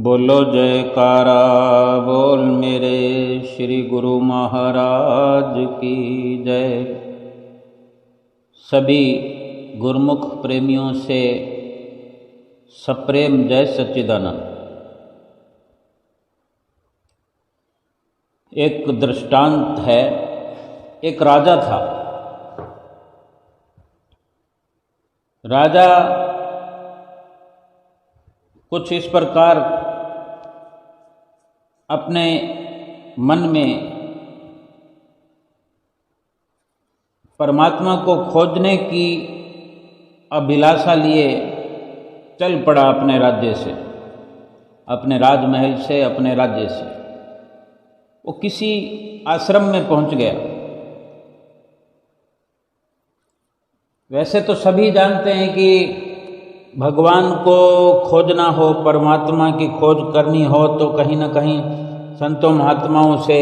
बोलो जयकारा बोल मेरे श्री गुरु महाराज की जय। सभी गुरुमुख प्रेमियों से सप्रेम जय सच्चिदानंद। एक दृष्टांत है। एक राजा था। राजा कुछ इस प्रकार अपने मन में परमात्मा को खोजने की अभिलाषा लिए चल पड़ा अपने राज्य से, अपने राजमहल से, अपने राज्य से। वो किसी आश्रम में पहुंच गया। वैसे तो सभी जानते हैं कि भगवान को खोजना हो, परमात्मा की खोज करनी हो तो कहीं ना कहीं संतों महात्माओं से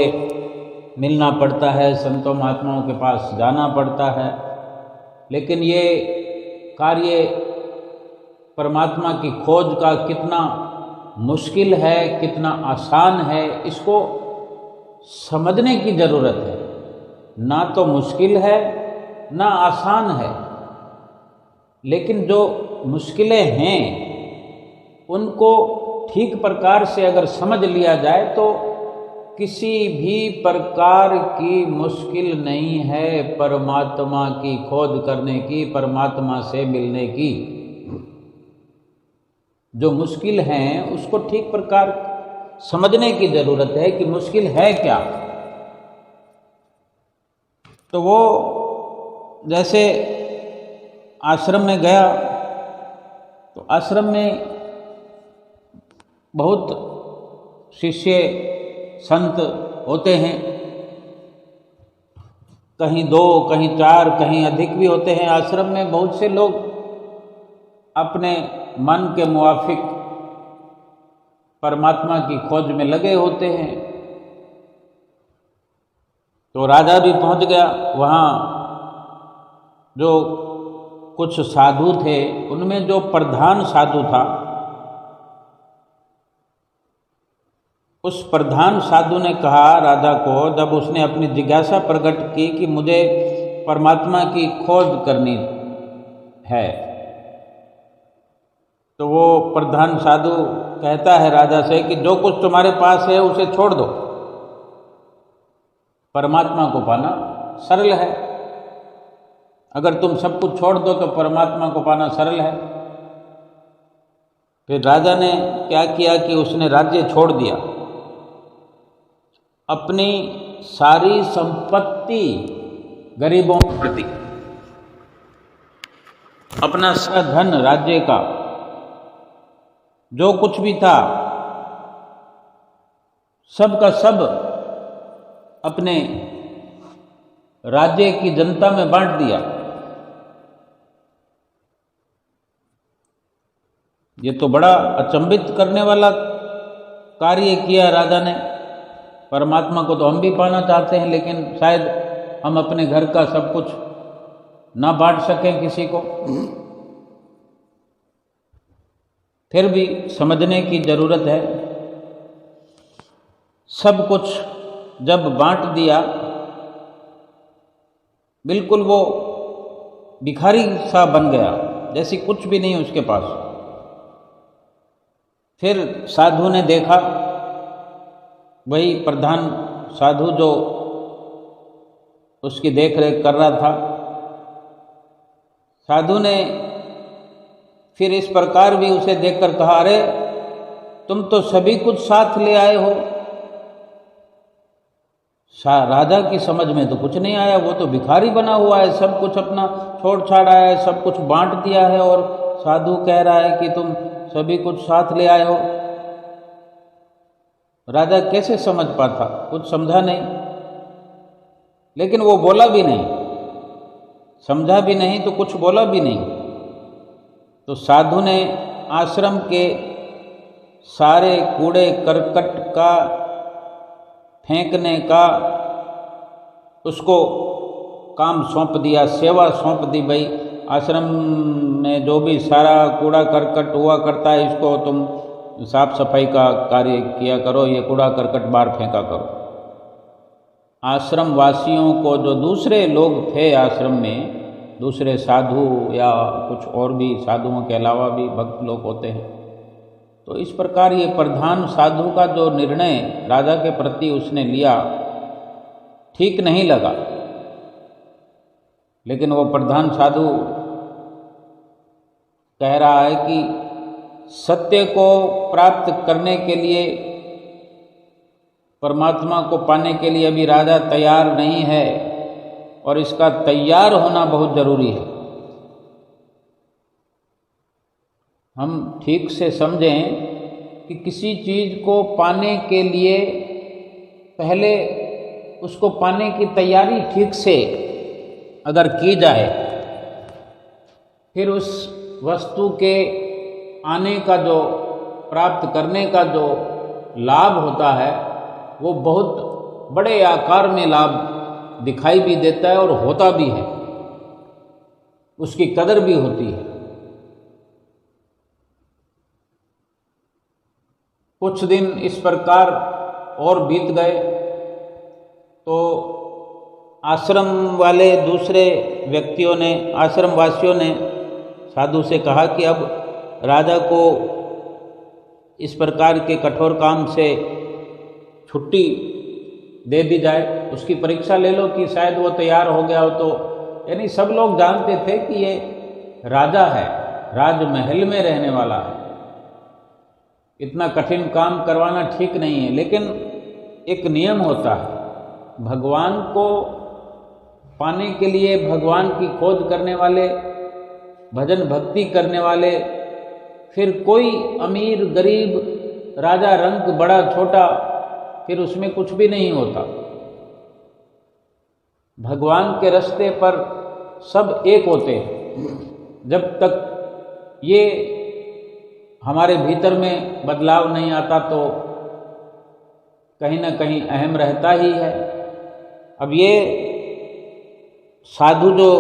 मिलना पड़ता है, संतों महात्माओं के पास जाना पड़ता है। लेकिन ये कार्य परमात्मा की खोज का कितना मुश्किल है, कितना आसान है, इसको समझने की ज़रूरत है। ना तो मुश्किल है ना आसान है, लेकिन जो मुश्किलें हैं उनको ठीक प्रकार से अगर समझ लिया जाए तो किसी भी प्रकार की मुश्किल नहीं है परमात्मा की खोज करने की, परमात्मा से मिलने की। जो मुश्किल हैं उसको ठीक प्रकार समझने की ज़रूरत है कि मुश्किल है क्या। तो वो जैसे आश्रम में गया तो आश्रम में बहुत शिष्य संत होते हैं, कहीं 2, कहीं 4, कहीं अधिक भी होते हैं। आश्रम में बहुत से लोग अपने मन के मुआफिक परमात्मा की खोज में लगे होते हैं। तो राजा भी पहुंच गया वहाँ। जो कुछ साधु थे उनमें जो प्रधान साधु था, उस प्रधान साधु ने कहा राजा को, जब उसने अपनी जिज्ञासा प्रकट की कि मुझे परमात्मा की खोज करनी है, तो वो प्रधान साधु कहता है राजा से कि जो कुछ तुम्हारे पास है उसे छोड़ दो। परमात्मा को पाना सरल है। अगर तुम सब कुछ छोड़ दो तो परमात्मा को पाना सरल है। फिर राजा ने क्या किया कि उसने राज्य छोड़ दिया, अपनी सारी संपत्ति गरीबों के प्रति, अपना सारा धन राज्य का जो कुछ भी था सब का सब अपने राज्य की जनता में बांट दिया। ये तो बड़ा अचंभित करने वाला कार्य किया राजा ने। परमात्मा को तो हम भी पाना चाहते हैं, लेकिन शायद हम अपने घर का सब कुछ ना बांट सकें किसी को। फिर भी समझने की ज़रूरत है। सब कुछ जब बांट दिया, बिल्कुल वो भिखारी सा बन गया, जैसे कुछ भी नहीं उसके पास। फिर साधु ने देखा, वही प्रधान साधु जो उसकी देखरेख कर रहा था, साधु ने फिर इस प्रकार भी उसे देखकर कहा, अरे तुम तो सभी कुछ साथ ले आए हो। राजा की समझ में तो कुछ नहीं आया, वो तो भिखारी बना हुआ है, सब कुछ अपना छोड़ छाड़ा है, सब कुछ बांट दिया है, और साधु कह रहा है कि तुम सभी कुछ साथ ले आए हो। राजा कैसे समझ पाता? कुछ समझा नहीं, लेकिन वो बोला भी नहीं, समझा भी नहीं तो कुछ बोला भी नहीं। तो साधु ने आश्रम के सारे कूड़े करकट का फेंकने का उसको काम सौंप दिया, सेवा सौंप दी। भाई आश्रम में जो भी सारा कूड़ा करकट हुआ करता है, इसको तुम साफ सफाई का कार्य किया करो, ये कूड़ा करकट बाहर फेंका करो। आश्रम वासियों को, जो दूसरे लोग थे आश्रम में, दूसरे साधु या कुछ और भी साधुओं के अलावा भी भक्त लोग होते हैं, तो इस प्रकार ये प्रधान साधु का जो निर्णय राजा के प्रति उसने लिया ठीक नहीं लगा। लेकिन वो प्रधान साधु कह रहा है कि सत्य को प्राप्त करने के लिए, परमात्मा को पाने के लिए अभी राजा तैयार नहीं है और इसका तैयार होना बहुत जरूरी है। हम ठीक से समझें कि किसी चीज़ को पाने के लिए पहले उसको पाने की तैयारी ठीक से अगर की जाए, फिर उस वस्तु के आने का जो, प्राप्त करने का जो लाभ होता है वो बहुत बड़े आकार में लाभ दिखाई भी देता है और होता भी है, उसकी कदर भी होती है। कुछ दिन इस प्रकार और बीत गए तो आश्रम वाले दूसरे व्यक्तियों ने, आश्रम वासियों ने साधु से कहा कि अब राजा को इस प्रकार के कठोर काम से छुट्टी दे दी जाए, उसकी परीक्षा ले लो कि शायद वो तैयार हो गया हो। तो यानी सब लोग जानते थे कि ये राजा है, राजमहल में रहने वाला है, इतना कठिन काम करवाना ठीक नहीं है। लेकिन एक नियम होता है, भगवान को पाने के लिए, भगवान की खोज करने वाले, भजन भक्ति करने वाले, फिर कोई अमीर गरीब, राजा रंक बड़ा छोटा, फिर उसमें कुछ भी नहीं होता। भगवान के रास्ते पर सब एक होते हैं। जब तक ये हमारे भीतर में बदलाव नहीं आता तो कहीं ना कहीं अहम रहता ही है। अब ये साधु जो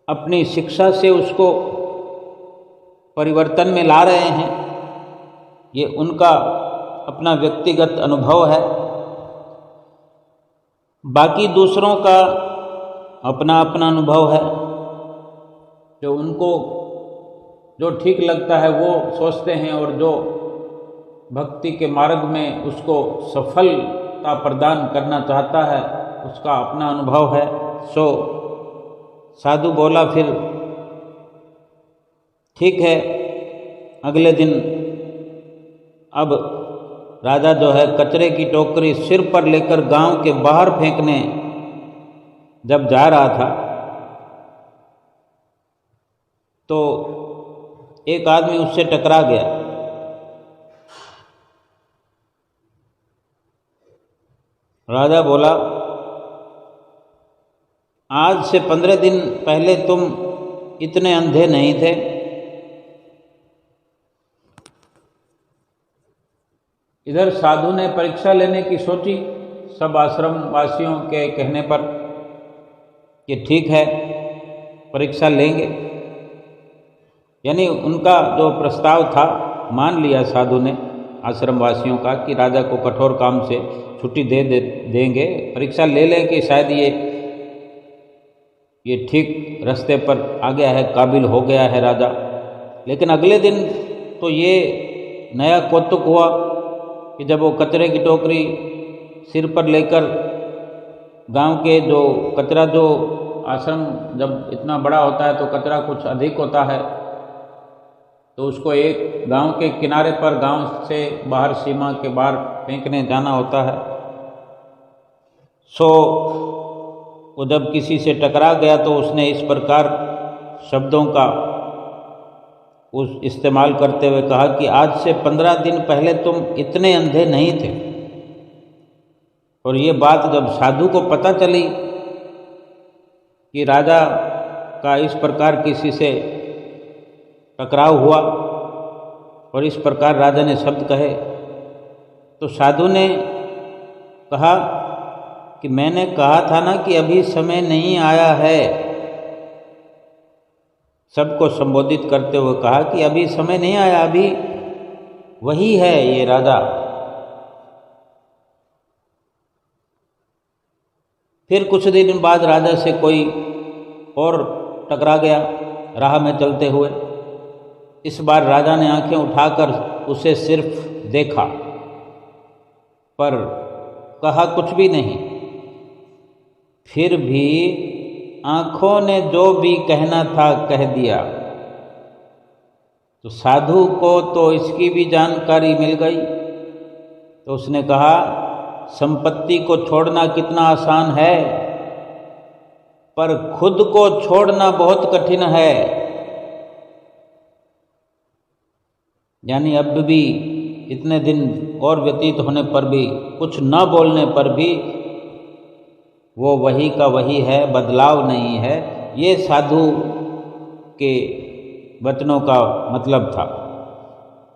अपनी शिक्षा से उसको परिवर्तन में ला रहे हैं, ये उनका अपना व्यक्तिगत अनुभव है। बाकी दूसरों का अपना अपना अनुभव है। जो उनको जो ठीक लगता है वो सोचते हैं, और जो भक्ति के मार्ग में उसको सफलता प्रदान करना चाहता है उसका अपना अनुभव है। सो साधु बोला, फिर ठीक है। अगले दिन अब राजा जो है कचरे की टोकरी सिर पर लेकर गांव के बाहर फेंकने जब जा रहा था तो एक आदमी उससे टकरा गया। राजा बोला, आज से 15 दिन पहले तुम इतने अंधे नहीं थे। इधर साधु ने परीक्षा लेने की सोची, सब आश्रम वासियों के कहने पर कि ठीक है परीक्षा लेंगे। यानी उनका जो प्रस्ताव था मान लिया साधु ने आश्रम वासियों का कि राजा को कठोर काम से छुट्टी देंगे, परीक्षा ले लें कि शायद ये ठीक रास्ते पर आ गया है, काबिल हो गया है राजा। लेकिन अगले दिन तो ये नया कौतुक हुआ कि जब वो कचरे की टोकरी सिर पर लेकर गांव के जो कचरा, जो आश्रम जब इतना बड़ा होता है तो कचरा कुछ अधिक होता है, तो उसको एक गांव के किनारे पर, गांव से बाहर सीमा के बाहर फेंकने जाना होता है। सो वो जब किसी से टकरा गया तो उसने इस प्रकार शब्दों का उस इस्तेमाल करते हुए कहा कि आज से 15 दिन पहले तुम इतने अंधे नहीं थे। और ये बात जब साधु को पता चली कि राजा का इस प्रकार किसी से टकराव हुआ और इस प्रकार राजा ने शब्द कहे, तो साधु ने कहा कि मैंने कहा था ना कि अभी समय नहीं आया है। सबको संबोधित करते हुए कहा कि अभी समय नहीं आया, अभी वही है ये राजा। फिर कुछ दिन बाद राजा से कोई और टकरा गया राह में चलते हुए। इस बार राजा ने आंखें उठाकर उसे सिर्फ देखा, पर कहा कुछ भी नहीं। फिर भी आंखों ने जो भी कहना था कह दिया। तो साधु को तो इसकी भी जानकारी मिल गई। तो उसने कहा, संपत्ति को छोड़ना कितना आसान है, पर खुद को छोड़ना बहुत कठिन है। यानी अब भी इतने दिन और व्यतीत होने पर भी, कुछ न बोलने पर भी वो वही का वही है, बदलाव नहीं है। ये साधु के वचनों का मतलब था।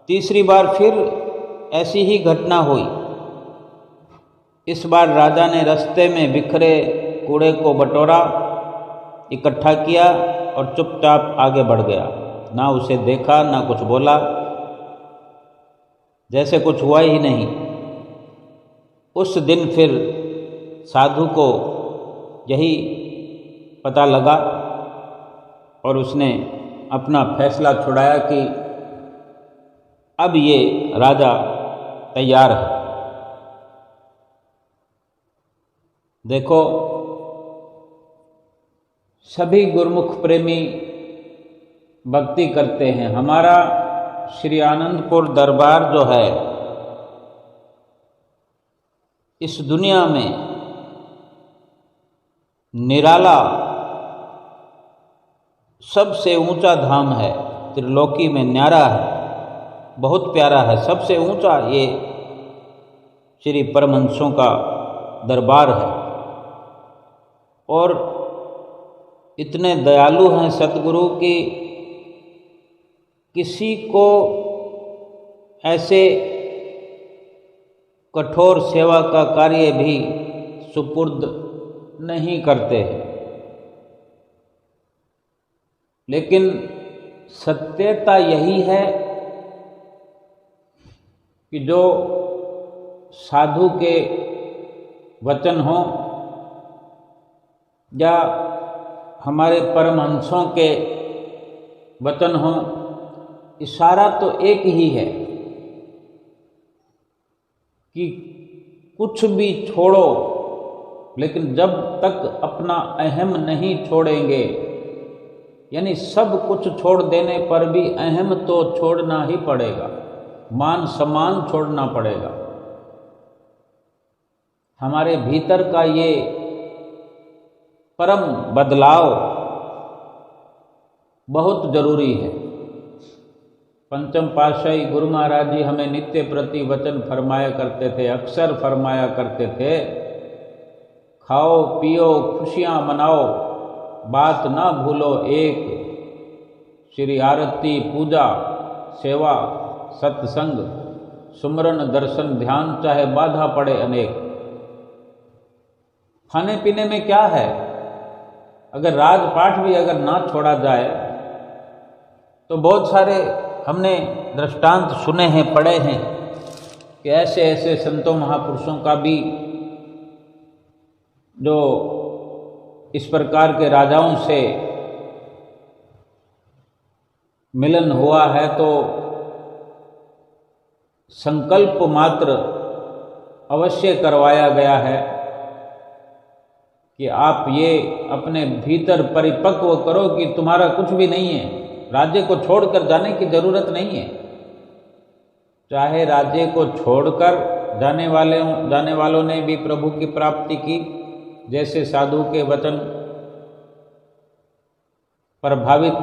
तीसरी बार फिर ऐसी ही घटना हुई। इस बार राजा ने रास्ते में बिखरे कूड़े को बटोरा, इकट्ठा किया और चुपचाप आगे बढ़ गया। ना उसे देखा, ना कुछ बोला, जैसे कुछ हुआ ही नहीं। उस दिन फिर साधु को यही पता लगा और उसने अपना फैसला छुड़ाया कि अब ये राजा तैयार है। देखो, सभी गुरुमुख प्रेमी भक्ति करते हैं। हमारा श्री आनंदपुर दरबार जो है, इस दुनिया में निराला सबसे ऊंचा धाम है, त्रिलोकी में न्यारा है, बहुत प्यारा है। सबसे ऊंचा ये श्री परमहंसों का दरबार है। और इतने दयालु हैं सतगुरु कि किसी को ऐसे कठोर सेवा का कार्य भी सुपुर्द नहीं करते। लेकिन सत्यता यही है कि जो साधु के वचन हों या हमारे परमहंसों के वचन हों, इशारा तो एक ही है कि कुछ भी छोड़ो, लेकिन जब तक अपना अहम नहीं छोड़ेंगे, यानी सब कुछ छोड़ देने पर भी अहम तो छोड़ना ही पड़ेगा, मान सम्मान छोड़ना पड़ेगा। हमारे भीतर का ये परम बदलाव बहुत जरूरी है। पंचम पातशाही गुरु महाराज जी हमें नित्य प्रति वचन फरमाया करते थे, अक्सर फरमाया करते थे, खाओ पियो खुशियाँ मनाओ, बात ना भूलो एक, श्री आरती पूजा सेवा सत्संग सुमरन दर्शन ध्यान, चाहे बाधा पड़े अनेक। खाने पीने में क्या है, अगर राजपाठ भी अगर ना छोड़ा जाए तो बहुत सारे हमने दृष्टांत सुने हैं, पढ़े हैं कि ऐसे ऐसे संतों महापुरुषों का भी जो इस प्रकार के राजाओं से मिलन हुआ है तो संकल्प मात्र अवश्य करवाया गया है कि आप ये अपने भीतर परिपक्व करो कि तुम्हारा कुछ भी नहीं है, राज्य को छोड़कर जाने की जरूरत नहीं है। चाहे राज्य को छोड़कर जाने वालों ने भी प्रभु की प्राप्ति की, जैसे साधु के वचन प्रभावित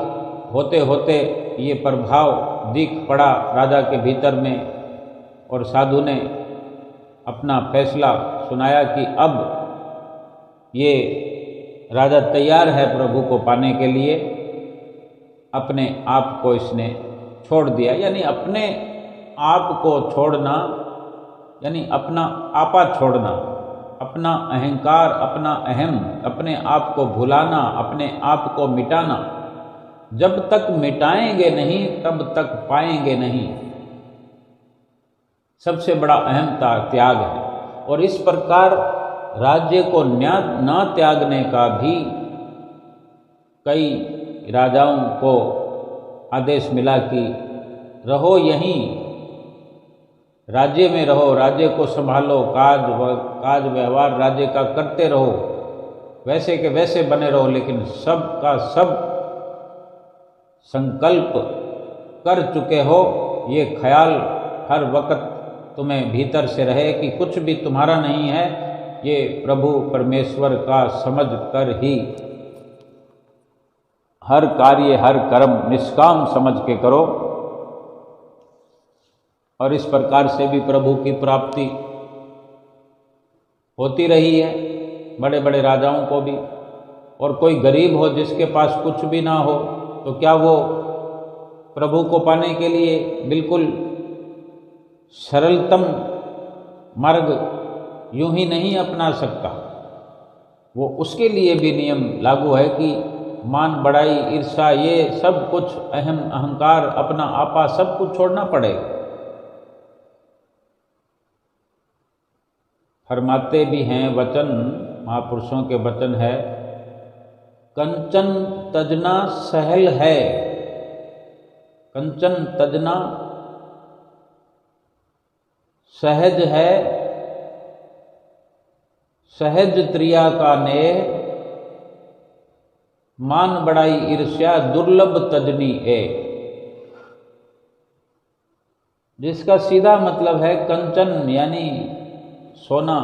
होते होते ये प्रभाव दिख पड़ा राजा के भीतर में, और साधु ने अपना फैसला सुनाया कि अब ये राजा तैयार है प्रभु को पाने के लिए। अपने आप को इसने छोड़ दिया, यानी अपने आप को छोड़ना, यानी अपना आपा छोड़ना, अपना अहंकार, अपना अहम, अपने आप को भुलाना, अपने आप को मिटाना। जब तक मिटाएंगे नहीं तब तक पाएंगे नहीं। सबसे बड़ा अहम त्याग है। और इस प्रकार राज्य को न त्यागने का भी कई राजाओं को आदेश मिला कि रहो यहीं, राज्य में रहो, राज्य को संभालो, काज व्यवहार राज्य का करते रहो, वैसे के वैसे बने रहो, लेकिन सब का सब संकल्प कर चुके हो, ये ख्याल हर वक्त तुम्हें भीतर से रहे कि कुछ भी तुम्हारा नहीं है, ये प्रभु परमेश्वर का समझ कर ही हर कार्य हर कर्म निष्काम समझ के करो। और इस प्रकार से भी प्रभु की प्राप्ति होती रही है बड़े बड़े राजाओं को भी। और कोई गरीब हो जिसके पास कुछ भी ना हो, तो क्या वो प्रभु को पाने के लिए बिल्कुल सरलतम मार्ग यूं ही नहीं अपना सकता? वो उसके लिए भी नियम लागू है कि मान बढ़ाई ईर्ष्या ये सब कुछ, अहंकार, अपना आपा सब कुछ छोड़ना पड़ेगा। फरमाते भी हैं वचन, महापुरुषों के वचन है, कंचन तजना सहल है, कंचन तजना सहज है, सहज त्रिया का ने, मान बढ़ाई ईर्ष्या दुर्लभ तजनी है। जिसका सीधा मतलब है कंचन यानी सोना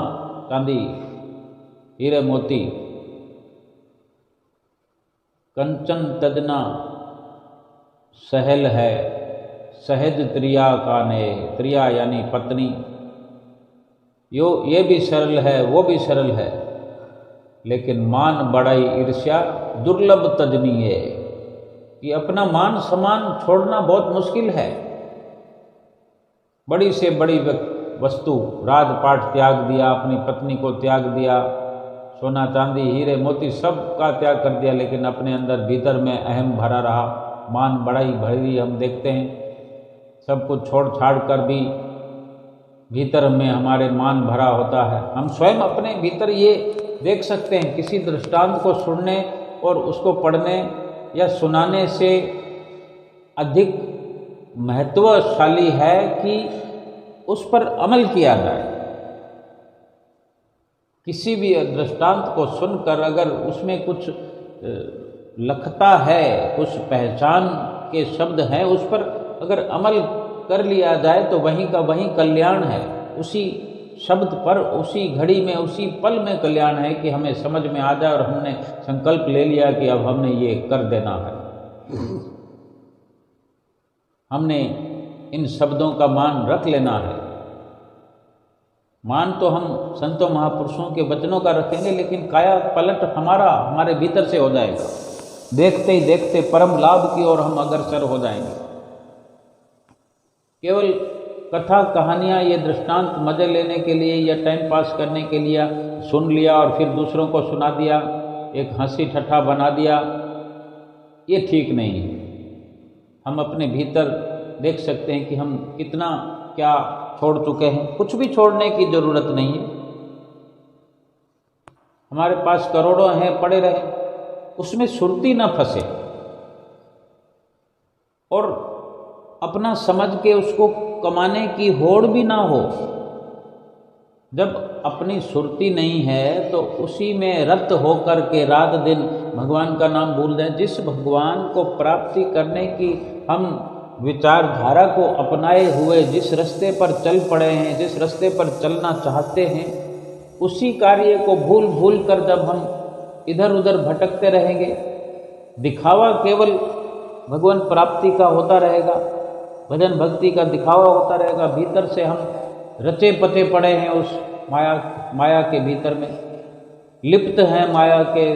चांदी हीरे मोती, कंचन तजना सहल है, सहज त्रिया का ने, त्रिया यानी पत्नी, ये भी सरल है वो भी सरल है, लेकिन मान बढ़ाई ईर्ष्या दुर्लभ तजनी है कि अपना मान सम्मान छोड़ना बहुत मुश्किल है। बड़ी से बड़ी वस्तु, राजपाट त्याग दिया, अपनी पत्नी को त्याग दिया, सोना चांदी हीरे मोती सब का त्याग कर दिया, लेकिन अपने अंदर भीतर में अहम भरा रहा, मान बढ़ाई भरी हम देखते हैं। सब कुछ छोड़ छाड़ कर भी भीतर में हमारे मान भरा होता है। हम स्वयं अपने भीतर ये देख सकते हैं, किसी दृष्टांत को सुनने और उसको पढ़ने या सुनाने से अधिक महत्वशाली है कि उस पर अमल किया जाए। किसी भी दृष्टांत को सुनकर अगर उसमें कुछ लखता है, कुछ पहचान के शब्द हैं, उस पर अगर अमल कर लिया जाए तो वहीं का वहीं कल्याण है। उसी शब्द पर, उसी घड़ी में, उसी पल में कल्याण है कि हमें समझ में आ जाए और हमने संकल्प ले लिया कि अब हमने ये कर देना है। हमने इन शब्दों का मान रख लेना है। मान तो हम संतों महापुरुषों के वचनों का रखेंगे, लेकिन काया पलट हमारे भीतर से हो जाएगा। देखते ही देखते परम लाभ की ओर हम अग्रसर हो जाएंगे। केवल कथा कहानियाँ, ये दृष्टांत मजे लेने के लिए या टाइम पास करने के लिए सुन लिया और फिर दूसरों को सुना दिया, एक हंसी ठट्ठा बना दिया, ये ठीक नहीं है। हम अपने भीतर देख सकते हैं कि हम कितना क्या छोड़ चुके हैं। कुछ भी छोड़ने की जरूरत नहीं है। हमारे पास करोड़ों हैं, पड़े रहे, उसमें सुरती ना फंसे और अपना समझ के उसको कमाने की होड़ भी ना हो। जब अपनी सुरती नहीं है तो उसी में रत होकर के रात दिन भगवान का नाम भूल दें। जिस भगवान को प्राप्ति करने की हम विचारधारा को अपनाए हुए जिस रास्ते पर चल पड़े हैं, जिस रास्ते पर चलना चाहते हैं, उसी कार्य को भूल भूल कर जब हम इधर उधर भटकते रहेंगे, दिखावा केवल भगवान प्राप्ति का होता रहेगा, भजन भक्ति का दिखावा होता रहेगा। भीतर से हम रचे पचे पड़े हैं उस माया के भीतर में, लिप्त हैं माया के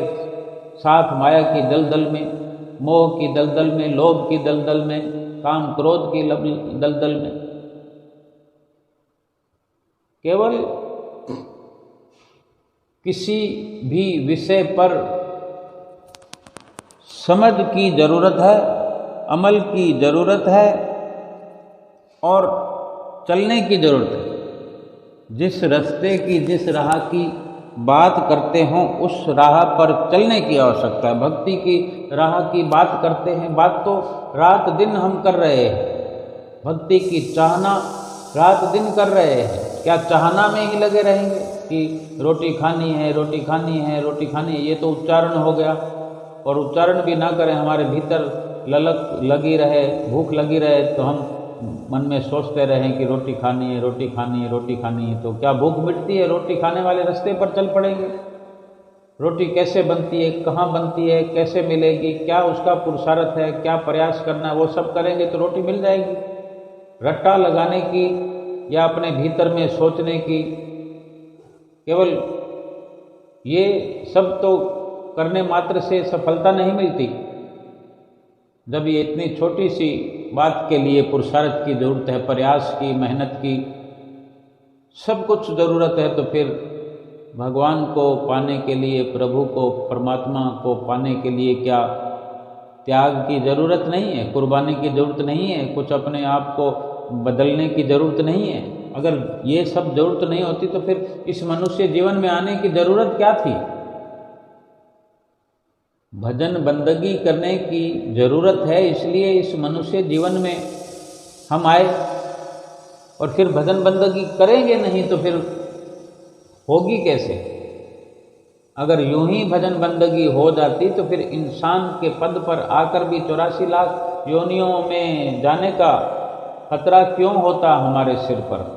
साथ, माया की दलदल में, मोह की दलदल में, लोभ की दलदल में, काम क्रोध की दलदल में। केवल किसी भी विषय पर समझ की जरूरत है, अमल की जरूरत है और चलने की जरूरत है। जिस रास्ते की, जिस राह की बात करते हो उस राह पर चलने की आवश्यकता है। भक्ति की राह की बात करते हैं, बात तो रात दिन हम कर रहे हैं। भक्ति की चाहना रात दिन कर रहे हैं। क्या चाहना में ही लगे रहेंगे कि रोटी खानी है, रोटी खानी है, रोटी खानी है? ये तो उच्चारण हो गया। और उच्चारण भी ना करें, हमारे भीतर ललक लगी रहे, भूख लगी रहे, तो हम मन में सोचते रहें कि रोटी खानी है, रोटी खानी है, रोटी खानी है। तो क्या भूख मिटती है? रोटी खाने वाले रास्ते पर चल पड़ेंगे। रोटी कैसे बनती है, कहाँ बनती है, कैसे मिलेगी, क्या उसका पुरुषार्थ है, क्या प्रयास करना है, वो सब करेंगे तो रोटी मिल जाएगी। रट्टा लगाने की या अपने भीतर में सोचने की, केवल ये सब तो करने मात्र से सफलता नहीं मिलती। जब ये इतनी छोटी सी बात के लिए पुरुषार्थ की जरूरत है, प्रयास की, मेहनत की, सब कुछ ज़रूरत है, तो फिर भगवान को पाने के लिए, प्रभु को, परमात्मा को पाने के लिए क्या त्याग की ज़रूरत नहीं है? कुर्बानी की ज़रूरत नहीं है? कुछ अपने आप को बदलने की ज़रूरत नहीं है? अगर ये सब ज़रूरत नहीं होती तो फिर इस मनुष्य जीवन में आने की ज़रूरत क्या थी? भजन बंदगी करने की ज़रूरत है, इसलिए इस मनुष्य जीवन में हम आए। और फिर भजन बंदगी करेंगे नहीं तो फिर होगी कैसे? अगर यूं ही भजन बंदगी हो जाती तो फिर इंसान के पद पर आकर भी 84 लाख योनियों में जाने का खतरा क्यों होता हमारे सिर पर?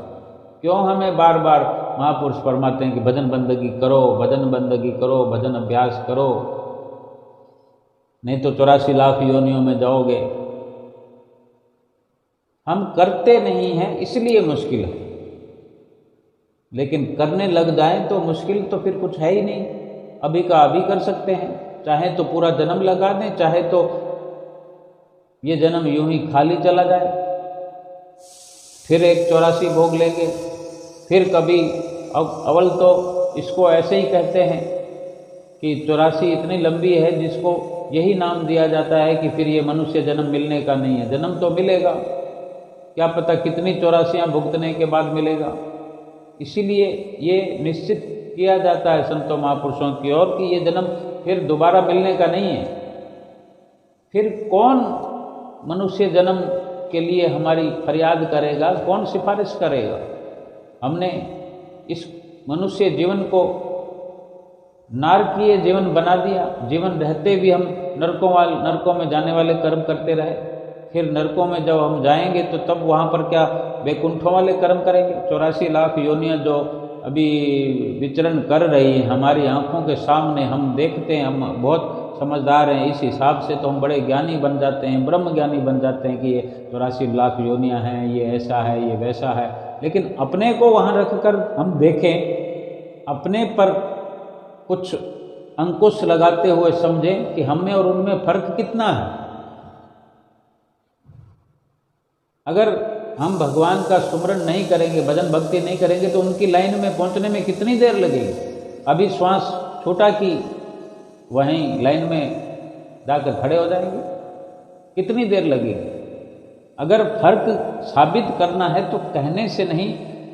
क्यों हमें बार बार महापुरुष फरमाते हैं कि भजन बंदगी करो, भजन बंदगी करो, भजन अभ्यास करो, नहीं तो 84 लाख योनियों में जाओगे। हम करते नहीं हैं इसलिए मुश्किल है, लेकिन करने लग जाएं तो मुश्किल तो फिर कुछ है ही नहीं। अभी का अभी कर सकते हैं, चाहे तो पूरा जन्म लगा दें, चाहे तो ये जन्म यूं ही खाली चला जाए, फिर एक 84 भोग लेंगे। फिर कभी अव्वल तो इसको ऐसे ही कहते हैं कि 84 इतनी लंबी है जिसको यही नाम दिया जाता है कि फिर ये मनुष्य जन्म मिलने का नहीं है। जन्म तो मिलेगा, क्या पता कितनी 84 भुगतने के बाद मिलेगा। इसीलिए ये निश्चित किया जाता है संतों महापुरुषों की ओर कि ये जन्म फिर दोबारा मिलने का नहीं है। फिर कौन मनुष्य जन्म के लिए हमारी फरियाद करेगा, कौन सिफारिश करेगा? हमने इस मनुष्य जीवन को नारकीय जीवन बना दिया। जीवन रहते भी हम नरकों में जाने वाले कर्म करते रहे। फिर नरकों में जब हम जाएंगे तो तब वहाँ पर क्या वैकुंठों वाले कर्म करेंगे? 84 लाख योनियाँ जो अभी विचरण कर रही हैं हमारी आंखों के सामने, हम देखते हैं, हम बहुत समझदार हैं, इस हिसाब से तो हम बड़े ज्ञानी बन जाते हैं, ब्रह्म ज्ञानी बन जाते हैं कि ये 84 लाख योनियाँ हैं, ये ऐसा है, ये वैसा है। लेकिन अपने को वहाँ रख कर हम देखें, अपने पर कुछ अंकुश लगाते हुए समझें कि हम में और उनमें फर्क कितना है। अगर हम भगवान का सुमरन नहीं करेंगे, भजन भक्ति नहीं करेंगे तो उनकी लाइन में पहुंचने में कितनी देर लगेगी? अभी श्वास छोटा की वहीं लाइन में जाकर खड़े हो जाएंगे, कितनी देर लगेगी? अगर फर्क साबित करना है तो कहने से नहीं,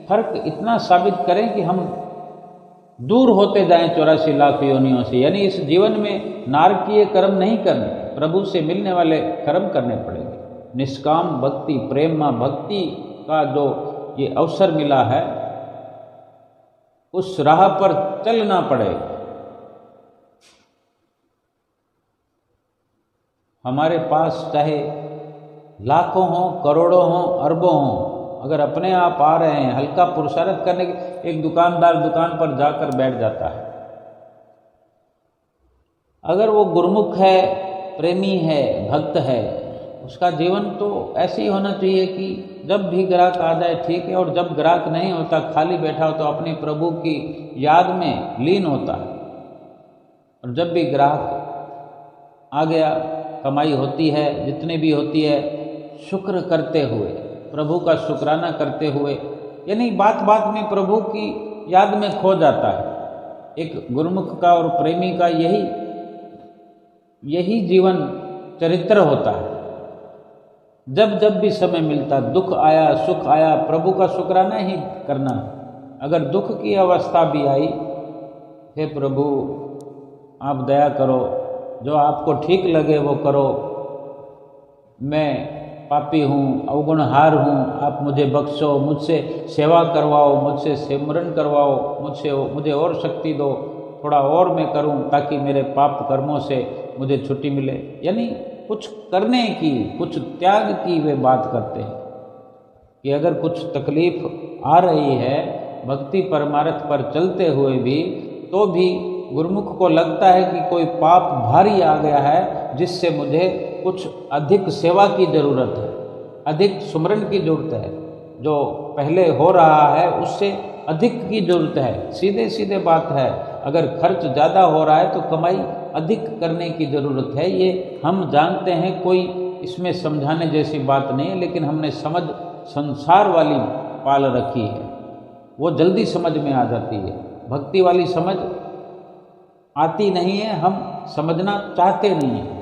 फर्क इतना साबित करें कि हम दूर होते जाएं 84 लाख योनियों से। यानी इस जीवन में नारकीय कर्म नहीं करने, प्रभु से मिलने वाले कर्म करने पड़ेंगे। निष्काम भक्ति, प्रेम भक्ति का जो ये अवसर मिला है, उस राह पर चलना पड़ेगा। हमारे पास चाहे लाखों हों, करोड़ों हों, अरबों हों, अगर अपने आप आ रहे हैं, हल्का पुरुषार्थ करने के, एक दुकानदार दुकान पर जाकर बैठ जाता है। अगर वो गुरुमुख है, प्रेमी है, भक्त है, उसका जीवन तो ऐसे ही होना चाहिए कि जब भी ग्राहक आ जाए ठीक है, और जब ग्राहक नहीं होता, खाली बैठा हो, तो अपने प्रभु की याद में लीन होता है। और जब भी ग्राहक आ गया, कमाई होती है, जितनी भी होती है, शुक्र करते हुए, प्रभु का शुक्राना करते हुए, यानी बात बात में प्रभु की याद में खो जाता है। एक गुरुमुख का और प्रेमी का यही जीवन चरित्र होता है। जब जब भी समय मिलता, दुख आया सुख आया, प्रभु का शुक्राना ही करना। अगर दुख की अवस्था भी आई, हे प्रभु आप दया करो, जो आपको ठीक लगे वो करो, मैं पापी हूँ, अवगुणहार हूँ, आप मुझे बख्शो, मुझसे सेवा करवाओ, मुझसे सिमरन करवाओ, मुझे और शक्ति दो, थोड़ा और मैं करूँ ताकि मेरे पाप कर्मों से मुझे छुट्टी मिले। यानी कुछ करने की, कुछ त्याग की वे बात करते हैं कि अगर कुछ तकलीफ आ रही है भक्ति परमार्थ पर चलते हुए भी, तो भी गुरुमुख को लगता है कि कोई पाप भारी आ गया है जिससे मुझे कुछ अधिक सेवा की ज़रूरत है, अधिक सुमरन की ज़रूरत है, जो पहले हो रहा है उससे अधिक की ज़रूरत है। सीधे सीधे बात है, अगर खर्च ज़्यादा हो रहा है तो कमाई अधिक करने की ज़रूरत है। ये हम जानते हैं, कोई इसमें समझाने जैसी बात नहीं है, लेकिन हमने समझ संसार वाली पाल रखी है, वो जल्दी समझ में आ जाती है। भक्ति वाली समझ आती नहीं है, हम समझना चाहते नहीं हैं।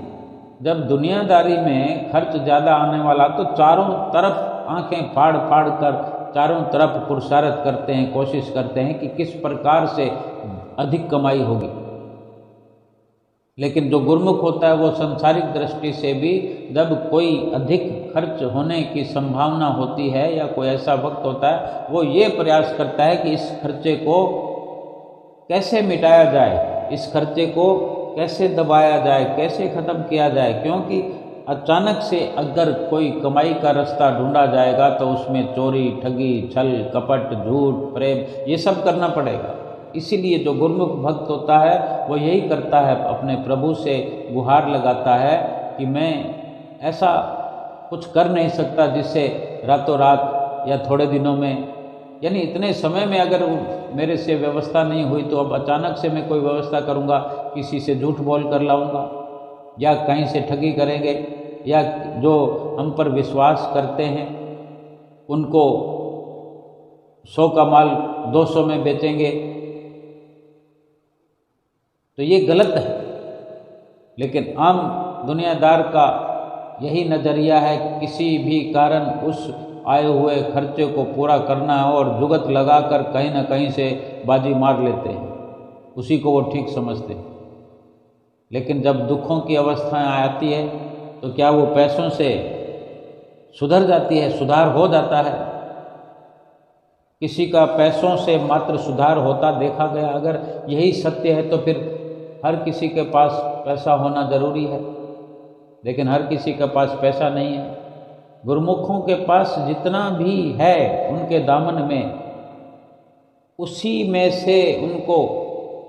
जब दुनियादारी में खर्च ज़्यादा आने वाला तो चारों तरफ आंखें फाड़ फाड़ कर चारों तरफ पुरुषार्थ करते हैं, कोशिश करते हैं कि किस प्रकार से अधिक कमाई होगी। लेकिन जो गुरुमुख होता है वो संसारिक दृष्टि से भी जब कोई अधिक खर्च होने की संभावना होती है या कोई ऐसा वक्त होता है, वो ये प्रयास करता है कि इस खर्चे को कैसे मिटाया जाए, इस खर्चे को कैसे दबाया जाए, कैसे ख़त्म किया जाए। क्योंकि अचानक से अगर कोई कमाई का रास्ता ढूंढा जाएगा तो उसमें चोरी, ठगी, छल, कपट, झूठ, प्रेम, ये सब करना पड़ेगा। इसीलिए जो गुरुमुख भक्त होता है वो यही करता है, अपने प्रभु से गुहार लगाता है कि मैं ऐसा कुछ कर नहीं सकता जिससे रातों रात या थोड़े दिनों में, यानी इतने समय में अगर मेरे से व्यवस्था नहीं हुई तो अब अचानक से मैं कोई व्यवस्था करूँगा, किसी से झूठ बोल कर लाऊंगा या कहीं से ठगी करेंगे, या जो हम पर विश्वास करते हैं उनको 100 का माल 200 में बेचेंगे, तो ये गलत है। लेकिन आम दुनियादार का यही नज़रिया है कि किसी भी कारण उस आए हुए खर्चे को पूरा करना है और जुगत लगाकर कहीं ना कहीं से बाजी मार लेते हैं, उसी को वो ठीक समझते हैं। लेकिन जब दुखों की अवस्थाएं आती है तो क्या वो पैसों से सुधर जाती है, सुधार हो जाता है? किसी का पैसों से मात्र सुधार होता देखा गया? अगर यही सत्य है तो फिर हर किसी के पास पैसा होना ज़रूरी है, लेकिन हर किसी के पास पैसा नहीं है। गुरुमुखों के पास जितना भी है उनके दामन में, उसी में से उनको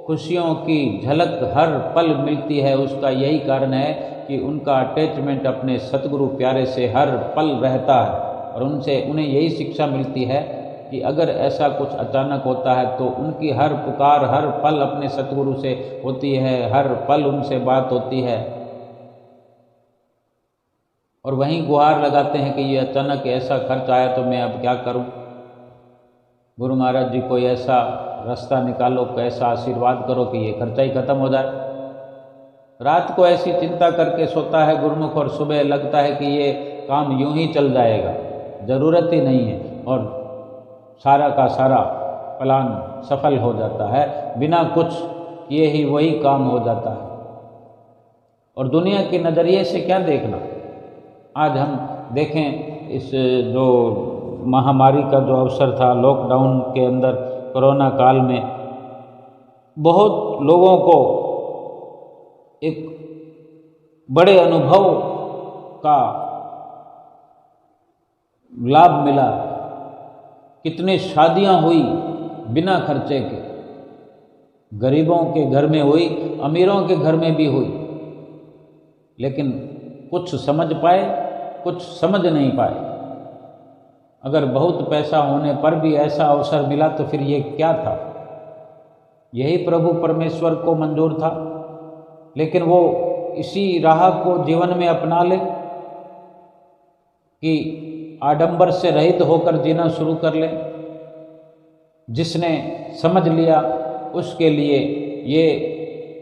खुशियों की झलक हर पल मिलती है। उसका यही कारण है कि उनका अटैचमेंट अपने सतगुरु प्यारे से हर पल रहता है, और उन्हें यही शिक्षा मिलती है कि अगर ऐसा कुछ अचानक होता है तो उनकी हर पुकार हर पल अपने सतगुरु से होती है, हर पल उनसे बात होती है, और वहीं गुहार लगाते हैं कि ये अचानक ऐसा खर्च आया तो मैं अब क्या करूं? गुरु महाराज जी कोई ऐसा रास्ता निकालो, कैसा आशीर्वाद करो कि ये खर्चा ही खत्म हो जाए। रात को ऐसी चिंता करके सोता है गुरुमुख और सुबह लगता है कि ये काम यूं ही चल जाएगा, ज़रूरत ही नहीं है, और सारा का सारा प्लान सफल हो जाता है, बिना कुछ किए ही वही काम हो जाता है। और दुनिया के नज़रिए से क्या देखना? आज हम देखें इस जो महामारी का जो अवसर था, लॉकडाउन के अंदर कोरोना काल में बहुत लोगों को एक बड़े अनुभव का लाभ मिला। कितनी शादियां हुई बिना खर्चे के, गरीबों के घर में हुई, अमीरों के घर में भी हुई, लेकिन कुछ समझ पाए, कुछ समझ नहीं पाए। अगर बहुत पैसा होने पर भी ऐसा अवसर मिला तो फिर ये क्या था? यही प्रभु परमेश्वर को मंजूर था, लेकिन वो इसी राह को जीवन में अपना ले कि आडंबर से रहित होकर जीना शुरू कर ले। जिसने समझ लिया उसके लिए ये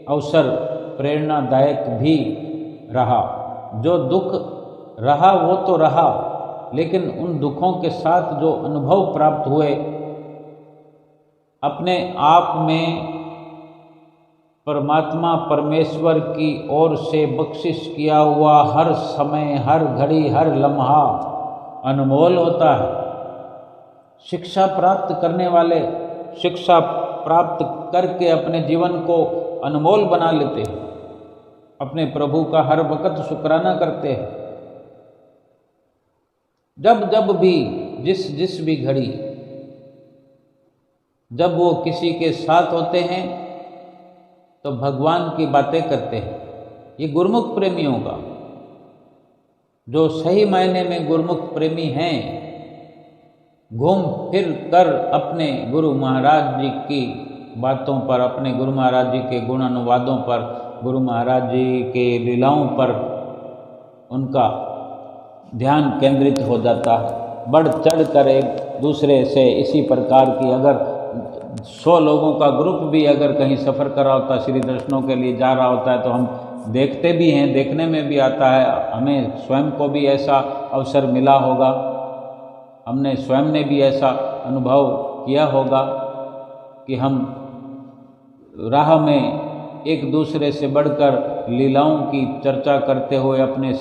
अवसर प्रेरणादायक भी रहा। जो दुख रहा वो तो रहा, लेकिन उन दुखों के साथ जो अनुभव प्राप्त हुए, अपने आप में परमात्मा परमेश्वर की ओर से बख्शिश किया हुआ हर समय, हर घड़ी, हर लम्हा अनमोल होता है। शिक्षा प्राप्त करने वाले शिक्षा प्राप्त करके अपने जीवन को अनमोल बना लेते हैं, अपने प्रभु का हर वक्त शुक्राना करते हैं। जब जब भी जिस भी घड़ी जब वो किसी के साथ होते हैं तो भगवान की बातें करते हैं। ये गुरुमुख प्रेमियों का, जो सही मायने में गुरुमुख प्रेमी हैं, घूम फिर कर अपने गुरु महाराज जी की बातों पर, अपने गुरु महाराज जी के गुण अनुवादों पर, गुरु महाराज जी के लीलाओं पर उनका ध्यान केंद्रित हो जाता है। बढ़ चढ़ कर एक दूसरे से इसी प्रकार की, अगर 100 लोगों का ग्रुप भी अगर कहीं सफ़र कर रहा होता है, श्री दर्शनों के लिए जा रहा होता है, तो हम देखते भी हैं, देखने में भी आता है। हमें स्वयं को भी ऐसा अवसर मिला होगा, हमने स्वयं ने भी ऐसा अनुभव किया होगा कि हम राह में एक दूसरे से बढ़कर लीलाओं की चर्चा करते हुए अपने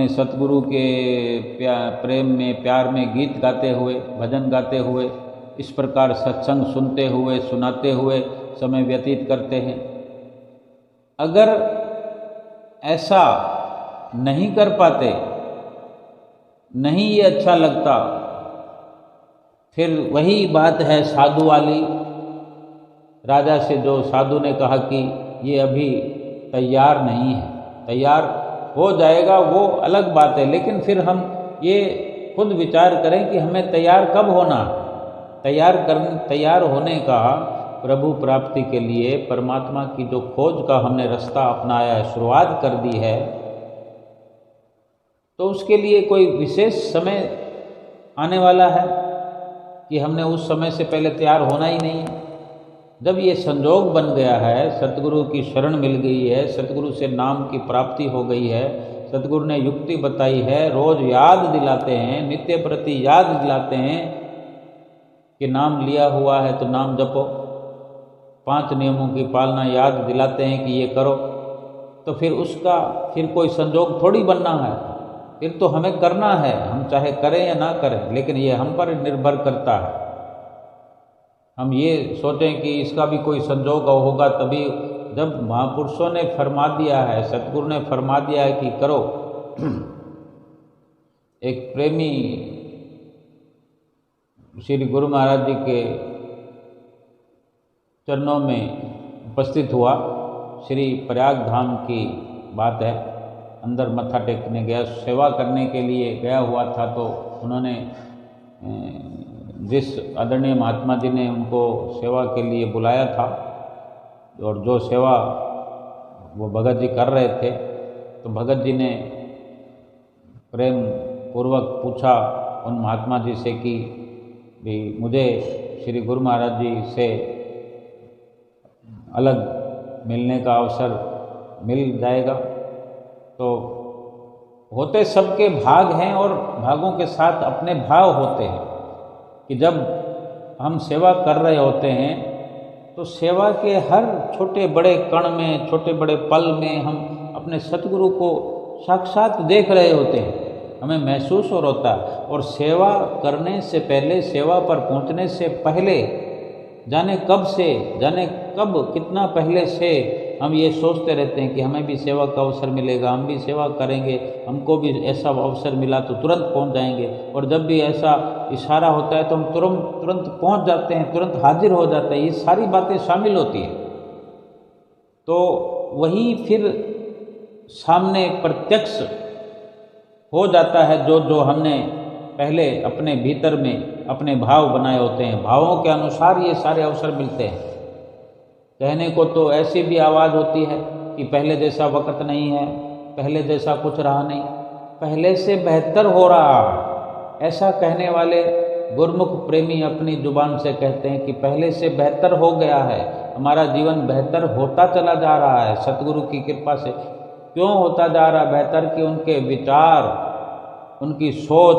सतगुरु के प्रेम में, प्यार में गीत गाते हुए, भजन गाते हुए, इस प्रकार सत्संग सुनते हुए, सुनाते हुए समय व्यतीत करते हैं। अगर ऐसा नहीं कर पाते, नहीं ये अच्छा लगता, फिर वही बात है साधु वाली। राजा से जो साधु ने कहा कि ये अभी तैयार नहीं है, तैयार हो जाएगा वो अलग बात है, लेकिन फिर हम ये खुद विचार करें कि हमें तैयार कब होना। तैयार होने का प्रभु प्राप्ति के लिए परमात्मा की जो खोज का हमने रास्ता अपनाया है, शुरुआत कर दी है, तो उसके लिए कोई विशेष समय आने वाला है कि हमने उस समय से पहले तैयार होना ही नहीं है। जब ये संजोग बन गया है, सतगुरु की शरण मिल गई है, सतगुरु से नाम की प्राप्ति हो गई है, सतगुरु ने युक्ति बताई है, रोज याद दिलाते हैं, नित्य प्रति याद दिलाते हैं कि नाम लिया हुआ है तो नाम जपो, 5 नियमों की पालना याद दिलाते हैं कि ये करो, तो फिर कोई संजोग थोड़ी बनना है, फिर तो हमें करना है, हम चाहे करें या ना करें, लेकिन ये हम पर निर्भर करता है। हम ये सोचें कि इसका भी कोई संजोग होगा तभी, जब महापुरुषों ने फरमा दिया है, सतगुरु ने फरमा दिया है कि करो। एक प्रेमी श्री गुरु महाराज जी के चरणों में उपस्थित हुआ। श्री प्रयाग धाम की बात है, अंदर मत्था टेकने गया, सेवा करने के लिए गया हुआ था, तो उन्होंने जिस आदरणीय महात्मा जी ने उनको सेवा के लिए बुलाया था, और जो सेवा वो भगत जी कर रहे थे, तो भगत जी ने प्रेम पूर्वक पूछा उन महात्मा जी से कि भी मुझे श्री गुरु महाराज जी से अलग मिलने का अवसर मिल जाएगा। तो होते सबके भाग हैं, और भागों के साथ अपने भाव होते हैं कि जब हम सेवा कर रहे होते हैं तो सेवा के हर छोटे बड़े कण में, छोटे बड़े पल में हम अपने सतगुरु को साक्षात देख रहे होते हैं, हमें महसूस हो होता है। और सेवा करने से पहले, सेवा पर पहुंचने से पहले, जाने कब कितना पहले से हम ये सोचते रहते हैं कि हमें भी सेवा का अवसर मिलेगा, हम भी सेवा करेंगे, हमको भी ऐसा अवसर मिला तो तुरंत पहुंच जाएंगे। और जब भी ऐसा इशारा होता है तो हम तुरंत पहुंच जाते हैं, तुरंत हाजिर हो जाते हैं। ये सारी बातें शामिल होती हैं, तो वही फिर सामने प्रत्यक्ष हो जाता है जो हमने पहले अपने भीतर में अपने भाव बनाए होते हैं। भावों के अनुसार ये सारे अवसर मिलते हैं। कहने को तो ऐसी भी आवाज़ होती है कि पहले जैसा वक़्त नहीं है, पहले जैसा कुछ रहा नहीं, पहले से बेहतर हो रहा। ऐसा कहने वाले गुरमुख प्रेमी अपनी जुबान से कहते हैं कि पहले से बेहतर हो गया है, हमारा जीवन बेहतर होता चला जा रहा है सतगुरु की कृपा से। क्यों होता जा रहा बेहतर? कि उनके विचार, उनकी सोच,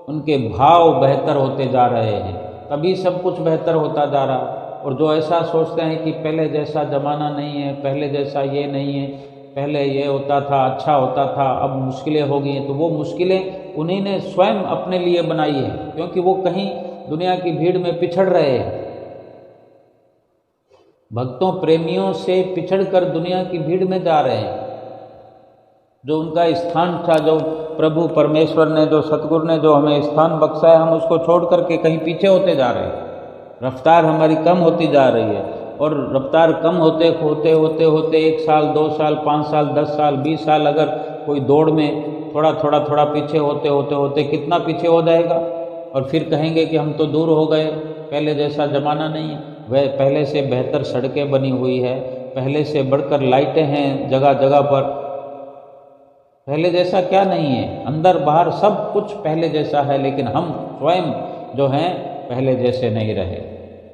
उनके भाव बेहतर होते जा रहे हैं, तभी सब कुछ बेहतर होता जा रहा है। और जो ऐसा सोचते हैं कि पहले जैसा ज़माना नहीं है, पहले जैसा ये नहीं है, पहले ये होता था, अच्छा होता था, अब मुश्किलें हो गई हैं, तो वो मुश्किलें उन्हीं ने स्वयं अपने लिए बनाई है, क्योंकि वो कहीं दुनिया की भीड़ में पिछड़ रहे हैं। भक्तों प्रेमियों से पिछड़कर दुनिया की भीड़ में जा रहे हैं। जो उनका स्थान था, जो प्रभु परमेश्वर ने, जो सतगुरु ने जो हमें स्थान बख्शा है, हम उसको छोड़ करके कहीं पीछे होते जा रहे हैं। रफ्तार हमारी कम होती जा रही है, और रफ्तार कम होते होते होते होते 1 साल, 2 साल, 5 साल, 10 साल, 20 साल अगर कोई दौड़ में थोड़ा पीछे होते होते होते कितना पीछे हो जाएगा, और फिर कहेंगे कि हम तो दूर हो गए, पहले जैसा ज़माना नहीं है। वह पहले से बेहतर सड़कें बनी हुई है, पहले से बढ़कर लाइटें हैं जगह जगह पर, पहले जैसा क्या नहीं है, अंदर बाहर सब कुछ पहले जैसा है। लेकिन हम स्वयं जो हैं पहले जैसे नहीं रहे।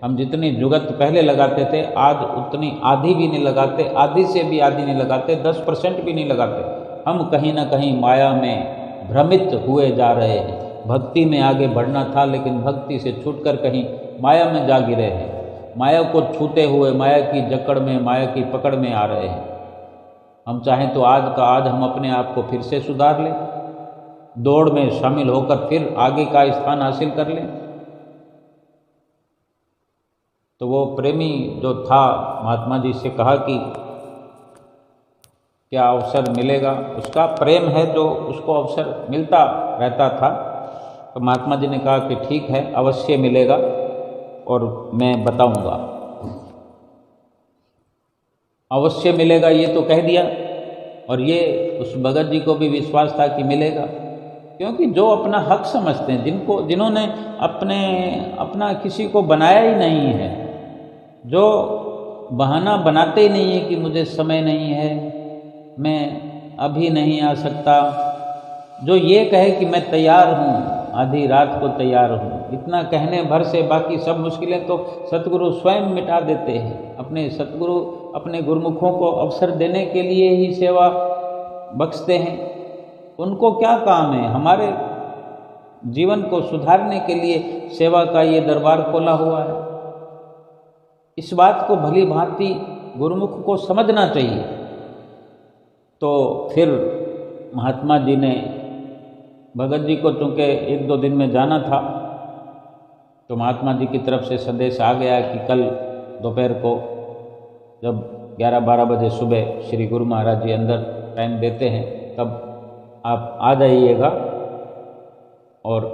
हम जितनी जुगत पहले लगाते थे, आज उतनी आधी भी नहीं लगाते, आधी से भी आधी नहीं लगाते, 10% भी नहीं लगाते। हम कहीं ना कहीं माया में भ्रमित हुए जा रहे हैं। भक्ति में आगे बढ़ना था, लेकिन भक्ति से छूटकर कहीं माया में जा गिरे हैं। माया को छूते हुए माया की जकड़ में, माया की पकड़ में आ रहे हैं। हम चाहें तो आज का आज हम अपने आप को फिर से सुधार लें, दौड़ में शामिल होकर फिर आगे का स्थान हासिल कर लें। तो वो प्रेमी जो था, महात्मा जी से कहा कि क्या अवसर मिलेगा? उसका प्रेम है जो उसको अवसर मिलता रहता था। तो महात्मा जी ने कहा कि ठीक है, अवश्य मिलेगा और मैं बताऊंगा। अवश्य मिलेगा ये तो कह दिया, और ये उस भगत जी को भी विश्वास था कि मिलेगा, क्योंकि जो अपना हक समझते हैं, जिन्होंने अपना किसी को बनाया ही नहीं है, जो बहाना बनाते ही नहीं है कि मुझे समय नहीं है, मैं अभी नहीं आ सकता, जो ये कहे कि मैं तैयार हूँ, आधी रात को तैयार हूँ, इतना कहने भर से बाकी सब मुश्किलें तो सतगुरु स्वयं मिटा देते हैं। अपने सतगुरु अपने गुरुमुखों को अवसर देने के लिए ही सेवा बख्शते हैं। उनको क्या काम है? हमारे जीवन को सुधारने के लिए सेवा का ये दरबार खोला हुआ है। इस बात को भली भांति गुरुमुख को समझना चाहिए। तो फिर महात्मा जी ने, भगत जी को चूँकि 1-2 दिन में जाना था, तो महात्मा जी की तरफ से संदेश आ गया कि कल दोपहर को जब 11-12 बजे सुबह श्री गुरु महाराज जी अंदर टाइम देते हैं, तब आप आ जाइएगा। और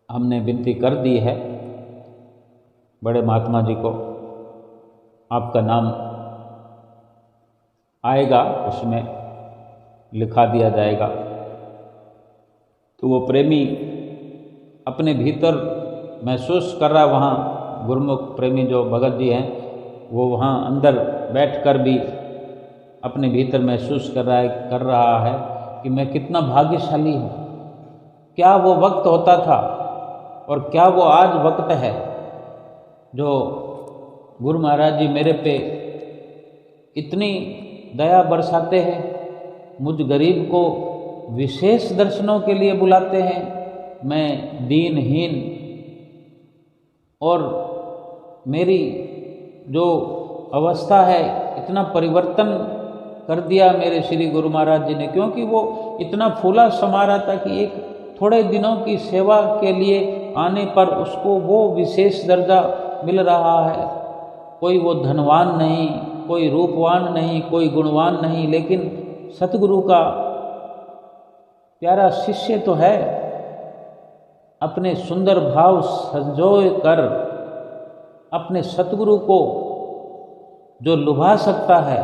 हमने विनती कर दी है बड़े महात्मा जी को, आपका नाम आएगा, उसमें लिखा दिया जाएगा। तो वो प्रेमी अपने भीतर महसूस कर रहा, वहाँ गुरुमुख प्रेमी जो भगत जी हैं, वो वहाँ अंदर बैठकर भी अपने भीतर महसूस कर रहा है कि मैं कितना भाग्यशाली हूँ। क्या वो वक्त होता था और क्या वो आज वक्त है जो गुरु महाराज जी मेरे पे इतनी दया बरसाते हैं, मुझ गरीब को विशेष दर्शनों के लिए बुलाते हैं। मैं दीनहीन, और मेरी जो अवस्था है, इतना परिवर्तन कर दिया मेरे श्री गुरु महाराज जी ने, क्योंकि वो इतना फूला समा रहा था कि एक थोड़े दिनों की सेवा के लिए आने पर उसको वो विशेष दर्जा मिल रहा है। कोई वो धनवान नहीं, कोई रूपवान नहीं, कोई गुणवान नहीं, लेकिन सतगुरु का प्यारा शिष्य तो है। अपने सुंदर भाव संजोए कर अपने सतगुरु को जो लुभा सकता है,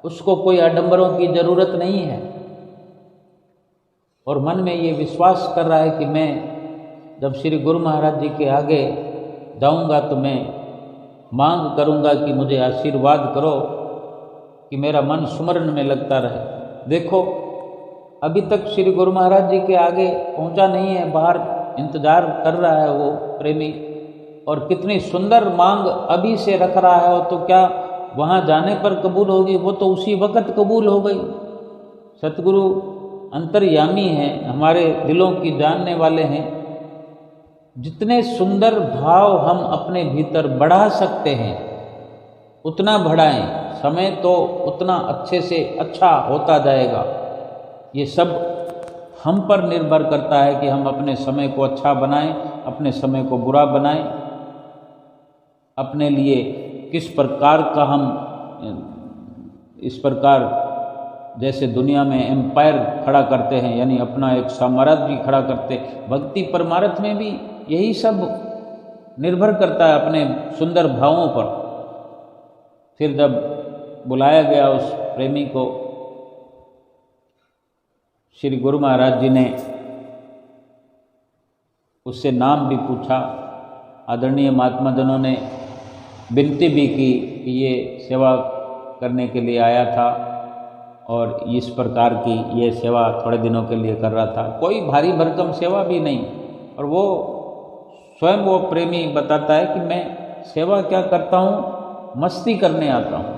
उसको कोई आडंबरों की जरूरत नहीं है। और मन में ये विश्वास कर रहा है कि मैं जब श्री गुरु महाराज जी के आगे जाऊंगा तो मैं मांग करूंगा कि मुझे आशीर्वाद करो कि मेरा मन सुमरन में लगता रहे। देखो, अभी तक श्री गुरु महाराज जी के आगे पहुंचा नहीं है, बाहर इंतजार कर रहा है वो प्रेमी, और कितनी सुंदर मांग अभी से रख रहा है। तो क्या वहाँ जाने पर कबूल होगी, वो तो उसी वक्त कबूल हो गई। सतगुरु अंतर्यामी हैं, हमारे दिलों की जानने वाले हैं। जितने सुंदर भाव हम अपने भीतर बढ़ा सकते हैं उतना बढ़ाएं, समय तो उतना अच्छे से अच्छा होता जाएगा। ये सब हम पर निर्भर करता है कि हम अपने समय को अच्छा बनाएं, अपने समय को बुरा बनाएं, अपने लिए किस प्रकार का हम इस प्रकार जैसे दुनिया में एम्पायर खड़ा करते हैं, यानी अपना एक साम्राज्य खड़ा करते, भक्ति परमार्थ में भी यही सब निर्भर करता है अपने सुंदर भावों पर। फिर जब बुलाया गया उस प्रेमी को, श्री गुरु महाराज जी ने उससे नाम भी पूछा। आदरणीय महात्मा जनों ने विनती भी की कि ये सेवा करने के लिए आया था और इस प्रकार की ये सेवा थोड़े दिनों के लिए कर रहा था, कोई भारी भरकम सेवा भी नहीं। और वो स्वयं वो प्रेमी बताता है कि मैं सेवा क्या करता हूँ, मस्ती करने आता हूँ।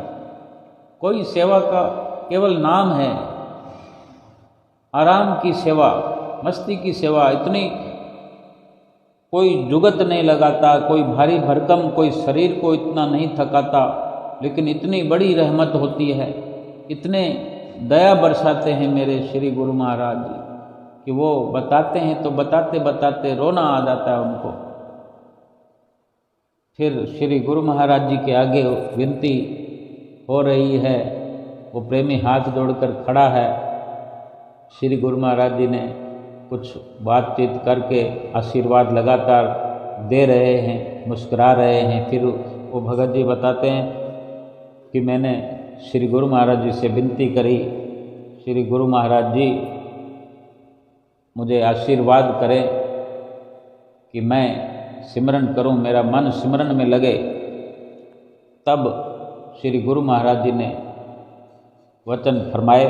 कोई सेवा का केवल नाम है, आराम की सेवा, मस्ती की सेवा, इतनी कोई जुगत नहीं लगाता, कोई भारी भरकम, कोई शरीर को इतना नहीं थकाता, लेकिन इतनी बड़ी रहमत होती है, इतने दया बरसाते हैं मेरे श्री गुरु महाराज जी कि वो बताते हैं तो बताते बताते रोना आ जाता है उनको। फिर श्री गुरु महाराज जी के आगे विनती हो रही है, वो प्रेमी हाथ जोड़कर खड़ा है। श्री गुरु महाराज जी ने कुछ बातचीत करके आशीर्वाद लगातार दे रहे हैं, मुस्कुरा रहे हैं। फिर वो भगत जी बताते हैं कि मैंने श्री गुरु महाराज जी से विनती करी, श्री गुरु महाराज जी मुझे आशीर्वाद करें कि मैं सिमरन करूं, मेरा मन सिमरन में लगे। तब श्री गुरु महाराज जी ने वचन फरमाए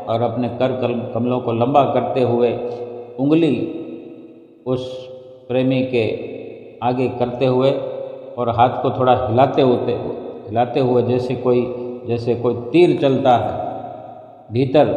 और अपने कर कमलों को लंबा करते हुए उंगली उस प्रेमी के आगे करते हुए और हाथ को थोड़ा हिलाते हुए जैसे कोई तीर चलता है भीतर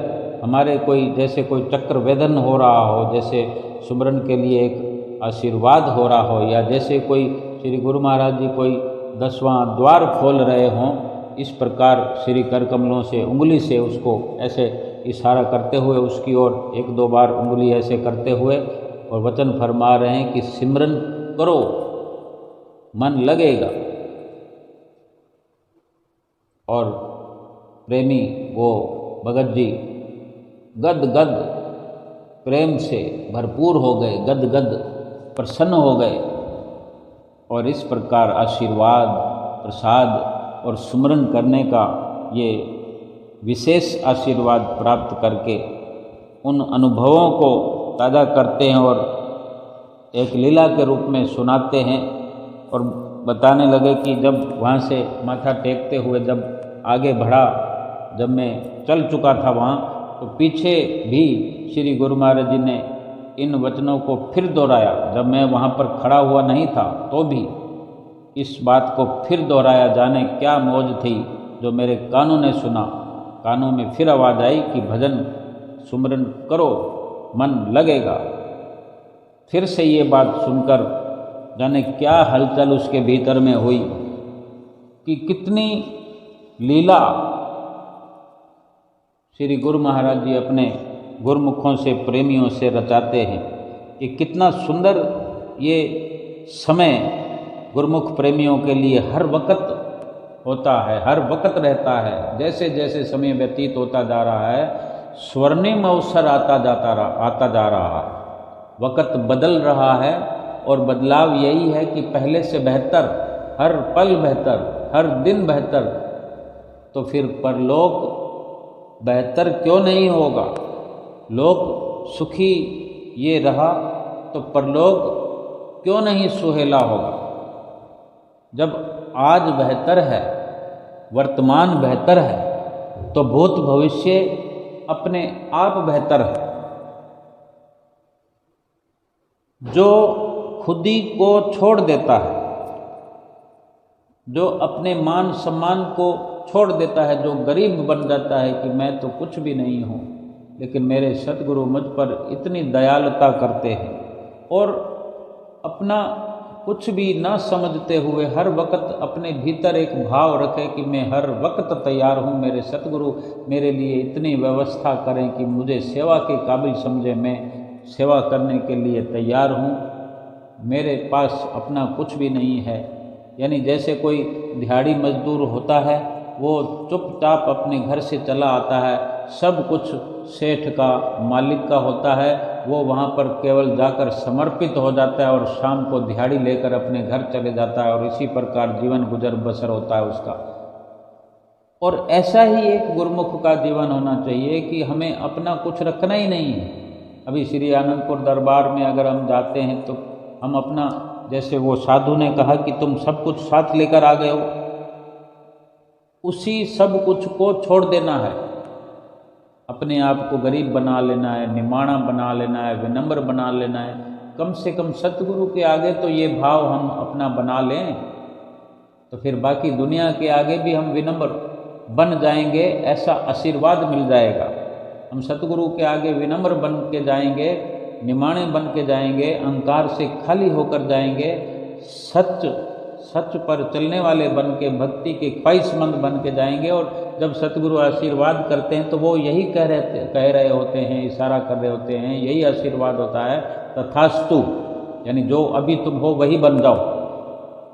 हमारे, कोई जैसे कोई चक्र वेदन हो रहा हो, जैसे सुमरन के लिए एक आशीर्वाद हो रहा हो, या जैसे कोई श्री गुरु महाराज जी कोई 10वां द्वार खोल रहे हों, इस प्रकार श्री कर कमलों से उंगली से उसको ऐसे इशारा करते हुए उसकी ओर 1-2 बार उंगली ऐसे करते हुए और वचन फरमा रहे हैं कि सिमरन करो, मन लगेगा। और प्रेमी वो भगत जी गद गद प्रेम से भरपूर हो गए, गद गद प्रसन्न हो गए और इस प्रकार आशीर्वाद, प्रसाद और सुमरन करने का ये विशेष आशीर्वाद प्राप्त करके उन अनुभवों को ताज़ा करते हैं और एक लीला के रूप में सुनाते हैं। और बताने लगे कि जब वहाँ से माथा टेकते हुए जब आगे बढ़ा, जब मैं चल चुका था वहाँ, तो पीछे भी श्री गुरु महाराज जी ने इन वचनों को फिर दोहराया। जब मैं वहाँ पर खड़ा हुआ नहीं था तो भी इस बात को फिर दोहराया। जाने क्या मौज थी जो मेरे कानों ने सुना। कानों में फिर आवाज़ आई कि भजन सुमरन करो, मन लगेगा। फिर से ये बात सुनकर जाने क्या हलचल उसके भीतर में हुई कि कितनी लीला श्री गुरु महाराज जी अपने गुरुमुखों से, प्रेमियों से रचाते हैं। कि कितना सुंदर ये समय गुरुमुख प्रेमियों के लिए हर वक्त होता है, हर वक्त रहता है। जैसे जैसे समय व्यतीत होता जा रहा है, स्वर्णिम अवसर आता जा रहा है, वक्त बदल रहा है। और बदलाव यही है कि पहले से बेहतर, हर पल बेहतर, हर दिन बेहतर। तो फिर परलोक बेहतर क्यों नहीं होगा? लोक सुखी ये रहा तो परलोक क्यों नहीं सुहेला होगा? जब आज बेहतर है, वर्तमान बेहतर है, तो भूत भविष्य अपने आप बेहतर है। जो खुदी को छोड़ देता है, जो अपने मान सम्मान को छोड़ देता है, जो गरीब बन जाता है कि मैं तो कुछ भी नहीं हूँ, लेकिन मेरे सतगुरु मुझ पर इतनी दयालुता करते हैं और अपना कुछ भी ना समझते हुए हर वक्त अपने भीतर एक भाव रखे कि मैं हर वक्त तैयार हूँ, मेरे सतगुरु मेरे लिए इतनी व्यवस्था करें कि मुझे सेवा के काबिल समझे, मैं सेवा करने के लिए तैयार हूँ, मेरे पास अपना कुछ भी नहीं है। यानी जैसे कोई दिहाड़ी मजदूर होता है, वो चुपचाप अपने घर से चला आता है, सब कुछ सेठ का मालिक का होता है, वो वहाँ पर केवल जाकर समर्पित हो जाता है और शाम को दिहाड़ी लेकर अपने घर चले जाता है और इसी प्रकार जीवन गुजर बसर होता है उसका। और ऐसा ही एक गुरुमुख का जीवन होना चाहिए कि हमें अपना कुछ रखना ही नहीं है। अभी श्री आनंदपुर दरबार में अगर हम जाते हैं तो हम अपना, जैसे वो साधु ने कहा कि तुम सब कुछ साथ लेकर आ गए हो, उसी सब कुछ को छोड़ देना है, अपने आप को गरीब बना लेना है, निमाणा बना लेना है, विनम्र बना लेना है। कम से कम सतगुरु के आगे तो ये भाव हम अपना बना लें, तो फिर बाकी दुनिया के आगे भी हम विनम्र बन जाएंगे, ऐसा आशीर्वाद मिल जाएगा। हम सतगुरु के आगे विनम्र बन के जाएंगे, निमाणे बन के जाएंगे, अहंकार से खाली होकर जाएंगे, सच पर चलने वाले बन के, भक्ति के ख्वाहिशमंद बन के जाएंगे। और जब सतगुरु आशीर्वाद करते हैं तो वो यही कह रहे होते हैं, इशारा कर रहे होते हैं, यही आशीर्वाद होता है, तथास्तु, यानी जो अभी तुम हो वही बन जाओ।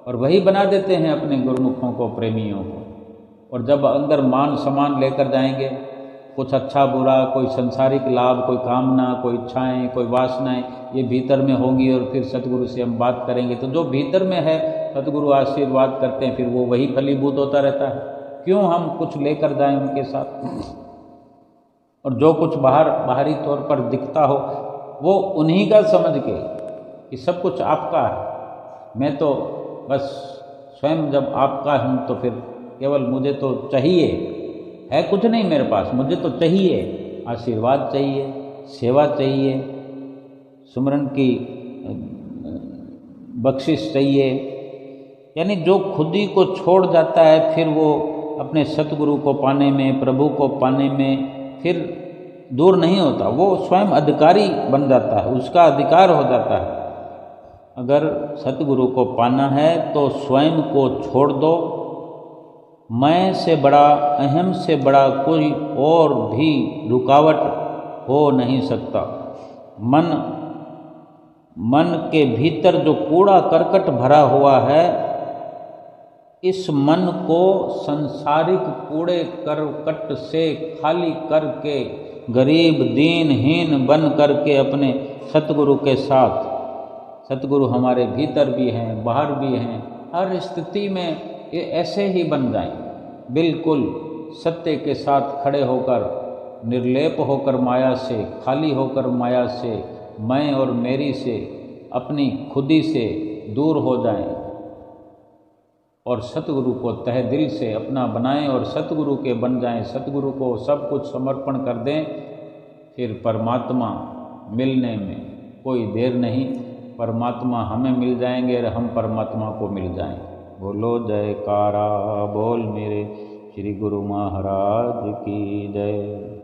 और वही बना देते हैं अपने गुरुमुखों को, प्रेमियों को। और जब अंदर मान सम्मान लेकर जाएंगे, कुछ अच्छा बुरा, कोई संसारिक लाभ, कोई कामना, कोई इच्छाएं, कोई वासनाएं, ये भीतर में होंगी और फिर सतगुरु से हम बात करेंगे तो जो भीतर में है सतगुरु आशीर्वाद करते हैं, फिर वो वही फलीभूत होता रहता है। क्यों हम कुछ लेकर जाएं उनके साथ? और जो कुछ बाहरी तौर पर दिखता हो वो उन्हीं का समझ के कि सब कुछ आपका है, मैं तो बस स्वयं जब आपका हूँ तो फिर केवल मुझे तो चाहिए है, कुछ नहीं मेरे पास, मुझे तो चाहिए आशीर्वाद, चाहिए सेवा, चाहिए सुमरन की बख्शिश चाहिए। यानी जो खुद ही को छोड़ जाता है, फिर वो अपने सतगुरु को पाने में, प्रभु को पाने में फिर दूर नहीं होता, वो स्वयं अधिकारी बन जाता है, उसका अधिकार हो जाता है। अगर सतगुरु को पाना है तो स्वयं को छोड़ दो। मैं से बड़ा, अहम से बड़ा कोई और भी रुकावट हो नहीं सकता। मन के भीतर जो कूड़ा करकट भरा हुआ है, इस मन को संसारिक कूड़े करकट से खाली करके, गरीब दीनहीन बन करके अपने सतगुरु के साथ, सतगुरु हमारे भीतर भी हैं, बाहर भी हैं, हर स्थिति में ये ऐसे ही बन जाएं, बिल्कुल सत्य के साथ खड़े होकर, निर्लेप होकर माया से, खाली होकर माया से, मैं और मेरी से, अपनी खुदी से दूर हो जाएं और सतगुरु को तहे दिल से अपना बनाएं और सतगुरु के बन जाएं, सतगुरु को सब कुछ समर्पण कर दें। फिर परमात्मा मिलने में कोई देर नहीं, परमात्मा हमें मिल जाएंगे और हम परमात्मा को मिल जाएंगे। बोलो जयकारा बोल मेरे श्री गुरु महाराज की जय।